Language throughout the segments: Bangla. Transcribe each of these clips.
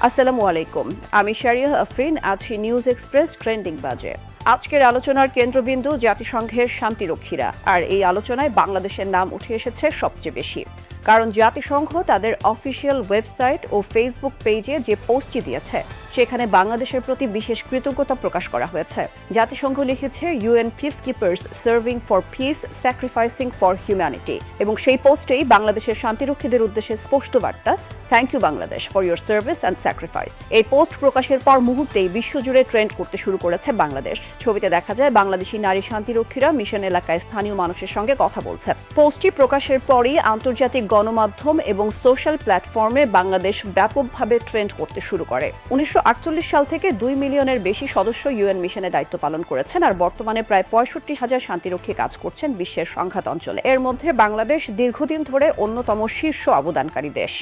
আসসালামু আলাইকুম, আমি শারিয়া আফরিন। আছি নিউজ এক্সপ্রেস ট্রেন্ডিং বাজে। আজকের আলোচনার কেন্দ্রবিন্দু জাতিসংঘের শান্তিরক্ষীরা, আর এই আলোচনায় বাংলাদেশের নাম উঠে এসেছে সবচেয়ে বেশি। কারণ জাতিসংঘ তাদের অফিসিয়াল ওয়েবসাইট ও ফেসবুক পেজে যে পোস্টটি দিয়েছে সেখানে বাংলাদেশের প্রতি বিশেষ কৃতজ্ঞতা প্রকাশ করা হয়েছে। জাতিসংঘ লিখেছে, UN peacekeepers serving for peace, sacrificing for humanity. এবং সেই পোস্টেই বাংলাদেশের শান্তিরক্ষীদের উদ্দেশ্যে স্পষ্ট বার্তা, thank you Bangladesh for your service and sacrifice. এই পোস্ট প্রকাশের পর মুহূর্তেই বিশ্বজুড়ে ট্রেন্ড করতে শুরু করেছে বাংলাদেশ। ছবিতে দেখা যায় বাংলাদেশি নারী শান্তিরক্ষীরা মিশন এলাকায় স্থানীয় মানুষের সঙ্গে কথা বলছে। পোস্টটি প্রকাশের পরই আন্তর্জাতিক গণমাধ্যম এবং সোশ্যাল প্ল্যাটফর্মে বাংলাদেশ ব্যাপকভাবে ট্রেন্ড করতে শুরু করে। 1948 সাল থেকে 2 মিলিয়নের বেশি সদস্য ইউএন মিশনে দায়িত্ব পালন করেছেন, আর বর্তমানে প্রায় 65,000 শান্তিরক্ষী কাজ করছেন বিশ্বের সংঘাত অঞ্চলে। এর মধ্যে বাংলাদেশ দীর্ঘদিন ধরে অন্যতম শীর্ষ অবদানকারী দেশ।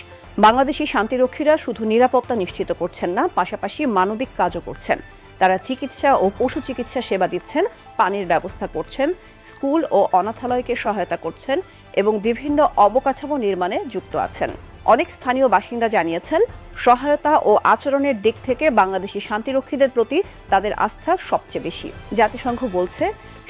বাংলাদেশি শান্তিরক্ষীরা শুধু নিরাপত্তা নিশ্চিত করছেন না, পাশাপাশি মানবিক কাজও করছেন। তারা চিকিৎসা ও পশু চিকিৎসা সেবা দিচ্ছেন, পানির ব্যবস্থা করছেন, স্কুল ও অনাথালয়কে সহায়তা করছেন এবং বিভিন্ন অবকাঠামো নির্মাণে যুক্ত আছেন। অনেক স্থানীয় বাসিন্দা জানিয়েছেন, সহায়তা ও আচরণের দিক থেকে বাংলাদেশি শান্তিরক্ষীদের প্রতি তাদের আস্থা সবচেয়ে বেশি। জাতিসংঘ বলছে,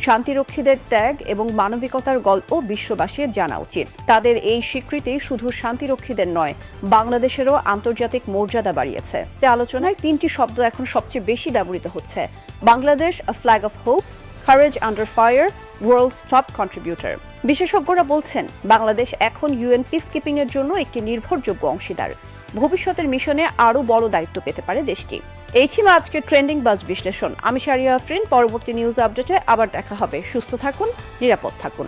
শান্তিরক্ষীদের ত্যাগ এবং মানবিকতার গল্প বিশ্ববাসীর জানা উচিত। তাদের এই স্বীকৃতি শুধু শান্তিরক্ষীদের নয়, বাংলাদেশেরও আন্তর্জাতিক মর্যাদা বাড়িয়েছে। আলোচনায় 3টি শব্দ এখন সবচেয়ে বেশি ব্যবহৃত হচ্ছে: Bangladesh, a flag of hope, courage under fire, world's top contributor. বিশেষজ্ঞরা বলছেন, বাংলাদেশ এখন ইউএন পিসকিপিং এর জন্য একটি নির্ভরযোগ্য অংশীদার। ভবিষ্যতের মিশনে আরও বড় দায়িত্ব পেতে পারে দেশটি। এই ছিল আজকের ট্রেন্ডিং বাজ বিশ্লেষণ। আমি শারিয়া আফরিন। পরবর্তী নিউজ আপডেটে আবার দেখা হবে। সুস্থ থাকুন, নিরাপদ থাকুন।